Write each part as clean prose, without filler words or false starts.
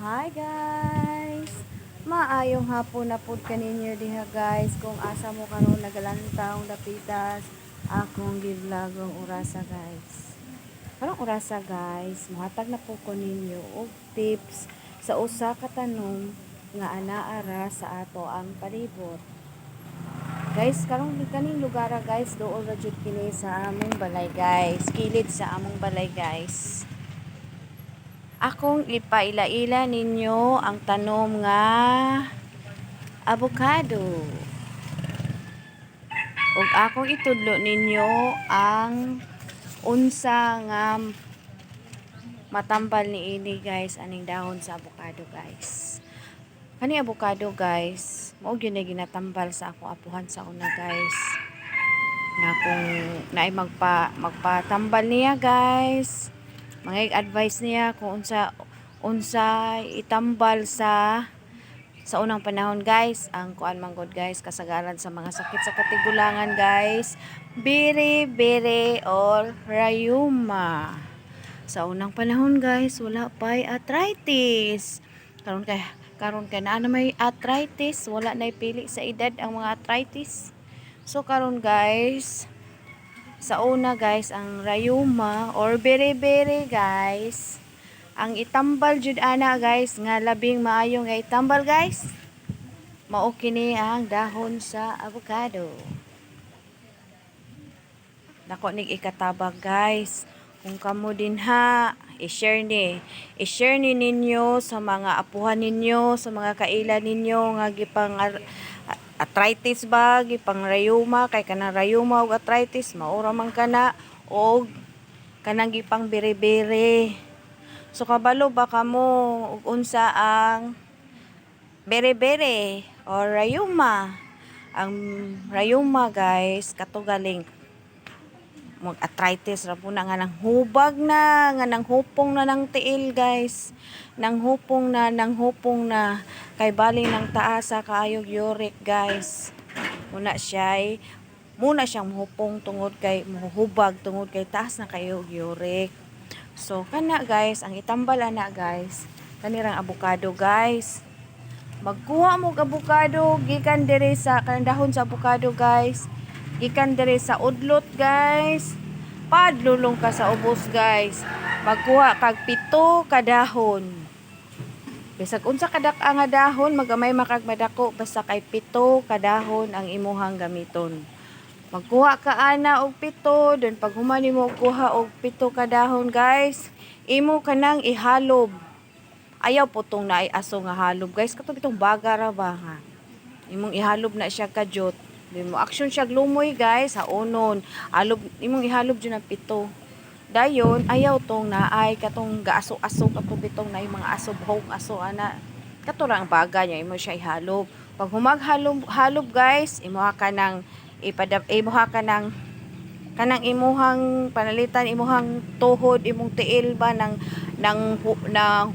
Hi guys! Maayong hapon na pud kaninyo diha guys kung asa mo karon nagalantaw dapitas akong givlogong orasa guys. Karong orasa guys, muhatag na po ko ninyo og tips sa usa ka tanom nga anaara sa ato ang palibot. Guys, karong kaning lugar guys, dool ra jud kini sa among balay guys, kilid sa among balay guys. Akong ipaila-ila ninyo ang tanom nga avocado. Ug akong itudlo ninyo ang unsa nga matambal niini guys aning dahon sa avocado guys. Kani avocado guys, mao gyud ginatambal sa ako apuhan sa una guys. Nga kung naay magpatambal niya guys, mga advice niya kung unsa itambal sa unang panahon guys, ang kuan manggod guys, kasagaran sa mga sakit sa katigulangan guys, biri or rayuma. Sa unang panahon guys, wala pa'y arthritis. Karon kay naa na may arthritis, wala na pili sa edad ang mga arthritis. So karon guys, sa una guys, ang rayuma or bere-bere guys, ang itambal jud ana guys nga labing maayo nga itambal guys, mao kini ang dahon sa avocado. Nako nig ikatabang guys, kung kamo din ha, i-share ni ninyo sa mga apuhan ninyo, sa mga kaila ninyo nga gipang arthritis ba, gipang rayuma, kay kanang rayuma ug arthritis maura man kana, og kanang gipang bere-bere. So kabalo ba kamo ug unsa ang bere-bere or rayuma? Ang rayuma guys, katugaling mag arthritis ra po na nga nang hubag na, nga nang hupong na ng tiil guys. Nang hupong na kay bali ng taas sa kaayog uric guys. Muna siyang hupong tungod kay muhubag tungod kay taas na kaayog uric. So kana guys, ang itambal ana guys, kanirang avocado guys. Magkuha mo og avocado gikan diri sa kanang dahon sa avocado guys. Gikan diri sa udlot guys. Padlulong ka sa ubos guys. Magkuha kag 7 ka dahon. Bisag unsa kadak-a nga dahon, magamay makag madako basta kay 7 ka dahon ang imuhang gamiton. Magkuha ka ana og 7, then pag human nimo kuha og 7 ka dahon guys, imo kanang ihalob. Ayaw putong na ay aso nga halob guys, katong itong baga ra ba ha. Imong ihalob na siya kadyot. Di mo action siya lumoy guys, haonon. Imong ihalob jud ng 7. Dayon ayaw tong naay katong gaaso-aso katong bitong naay mga aso buhok aso ana. Kato ra ang baga niya, imo siya ihalob. Pag humag-halob guys, imuha ka ng kanang imuhang panalitan, imuhang tuhod, imong tiil ba nang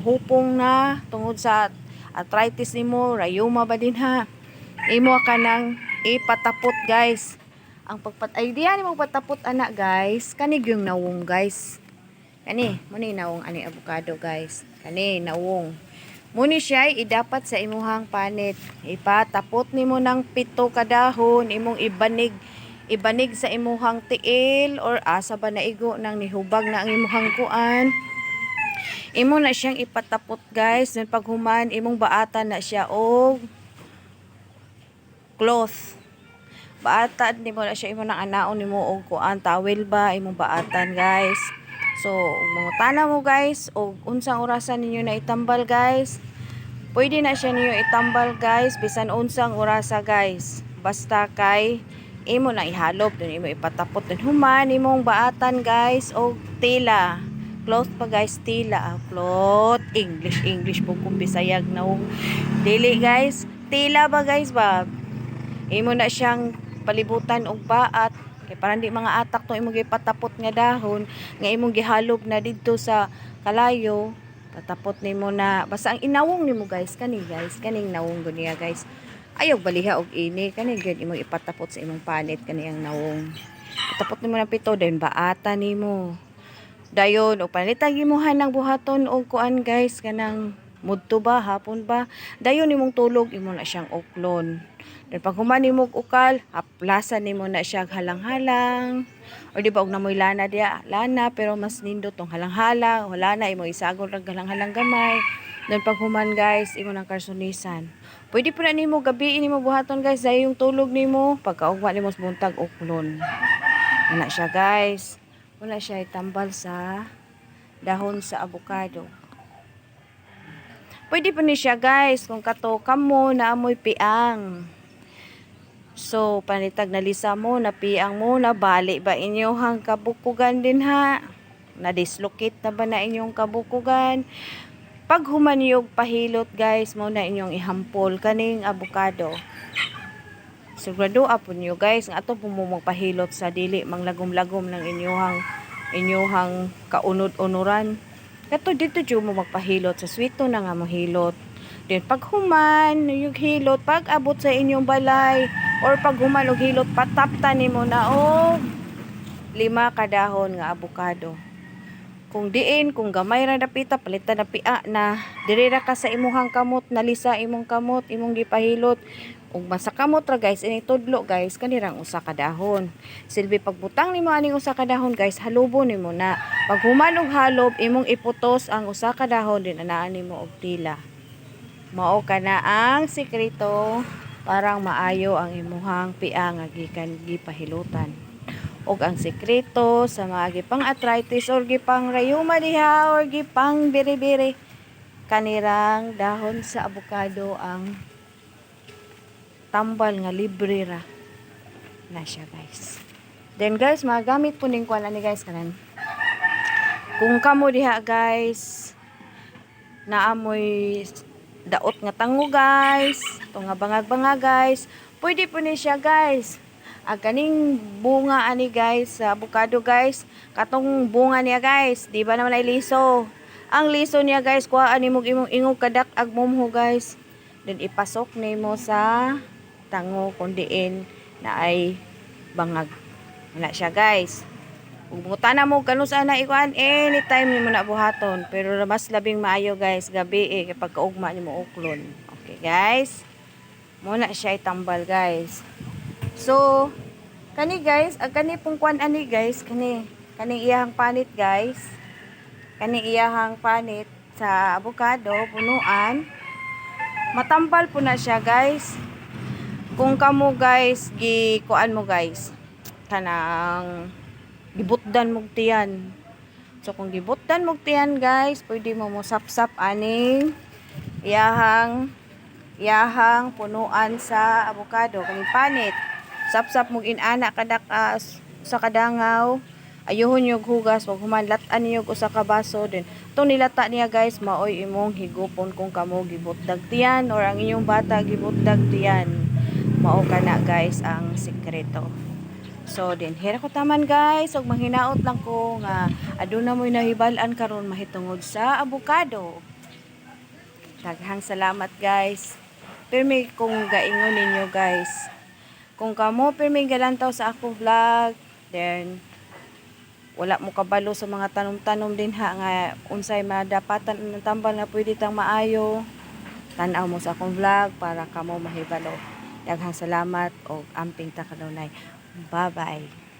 hupong na tungod sa arthritis nimo, rayuma ba din ha. Imo ka nang ipatapot guys. Ang idea nimo patapot ana guys, kanig yung nawong guys. Kani, muni nawong ani avocado guys. Kani nawong. Muni siya idapat sa imuhang panit. Ipatapot nimo ng 7 ka dahon, imong ibanig sa imuhang tiil or asa ba naigo nang nihubag na ang imuhang kuan. Imo na siyang ipatapot guys, then pag human imong baatan na siya og cloth. Baatan nimo na siya, imo nang anaon nimo og kuan towel ba imong baatan guys. So, mga tana mo guys, o unsang orasan ninyo na itambal guys, pwede na siya ninyo itambal guys, bisan unsang orasa guys. Basta kay imo na ihalob, dun imo ipatapot, dun human imong baatan guys, o tela. Cloth pa guys, tela. Cloth. English po kung bisayag na dili guys. Tela ba guys ba? Imo na siyang palibutan og baat. Kay para di mga atak to imong gipatapot nga dahon nga imong gihalob na didto sa kalayo, tatapot nimo na basta ang inawong nimo guys, kaning nawong gud niya guys. Ayaw baliha og ini, kani gyud imong ipatapot sa imong panit kani ang nawong. Patapot nimo na 7, then baata nimo. Dayon og panitan gimuhan ng buhaton og kuan guys, kanang mudto ba hapon ba dayon nimong tulog imo na siyang uklon. Then pag human nimo ukal, haplasan nimo na siya halang-halang. Or di ba og namoy lana diya, lana pero mas nindot tong halang-halang, wala na imo isagol rag halang-halang gamay. Then pag human guys, imo nang karsunisan. Pwede pa na nimo gabi nimo buhaton guys, dayon yung tulog nimo pagkaugma nimo sa buntag uklon. Wala siya guys. Wala siya itambal sa dahon sa avocado. Pwede pa ni siya guys kung kato kamo na amoy piang. So panitag na lisa mo na piang mo na bali ba inyong kabukugan din ha. Na dislocate na ba na inyong kabukugan? Pag humanyog pahilot guys mo na inyong ihampol kaning avocado. Sigurado apon nyo guys nga ato pumumong pahilot sa dili manglagom-lagom ng inyong kaunod-unuran. Kato dito dyo mo magpahilot sa sweeto na nga mahilot. Then pag human yung hilot pag abot sa inyong balay or pag human og hilot pataptan nimo na og 5 kadahon nga avocado. Kung diin kung gamay ra dapita palitan na pia na diri ra ka sa imuhang kamot nalisa imong kamot imong gipahilot. Ug basta kamot ra guys ini tudlo guys kanirang usa ka dahon. Silbi pagbutang nimo aning usa ka dahon guys halubo nimo na. Pag human og halob imong iputos ang usa ka dahon din anaan nimo og tila. Mao kana ang sikreto parang maayo ang imuhang pia nga gikan gipahilutan. Og ang sikreto sa mga gipang arthritis or gipang rayuma diha or gipang biri-biri kanirang dahon sa avocado ang tambal nga libre ra na siya guys. Then guys magamit po ning kuan ani guys kanan. Kung kamo diha guys naamoy daot nga tango guys, to nga bangag-bangag guys, pwede po ni siya guys. Kaning bunga ani guys sa avocado guys, katong bunga niya guys, di ba naman ay liso. Ang liso niya guys, kuhaan nimo imong ingog kadak agmumho guys. Then ipasok nimo sa tango kung diin na ay bangag. Wala siya guys. Kung butana mo kanu sa na ikuan anytime nimo na buhaton, pero mas labing maayo guys gabi kapag kaugma nimo uklon. Okay guys. Muna siya itambal guys. So kani guys, kani pong kuan ani guys, kani iyahang panit guys. Kani iyahang panit sa avocado punuan. Matambal po na siya guys. Kung kamo guys gikuan mo guys kanang gibutdan mo tiyan. So kung gibutdan mo tiyan guys, pwede mo sap-sap aning iyahang punuan sa avocado kaning panit. Sap-sap mo inana kadak sa kadangaw. Ayuhon yung hugas, wag humanlatan niyo usa ka baso din. To nilata niya guys, maoy imong higupon kung kamo gibutdag tiyan or ang inyong bata gibutdag tiyan. Mao kana guys ang sikreto. So din hira ko taman guys, ug manghinaot lang ko nga aduna mo'y nahibal-an karon mahitungod sa avocado. Daghang salamat guys. Pirmi kung gaingon ninyo guys. Kung kamo pirmi galantaw sa ako vlog, then wala mo kabalo sa mga tanom-tanom din ha nga unsay madapatan ng tambal nga pwede tang maayo. Tan-aw mo sa akong vlog para kamo mahibalo. Daghang salamat og amping ta kanunay. Bye-bye.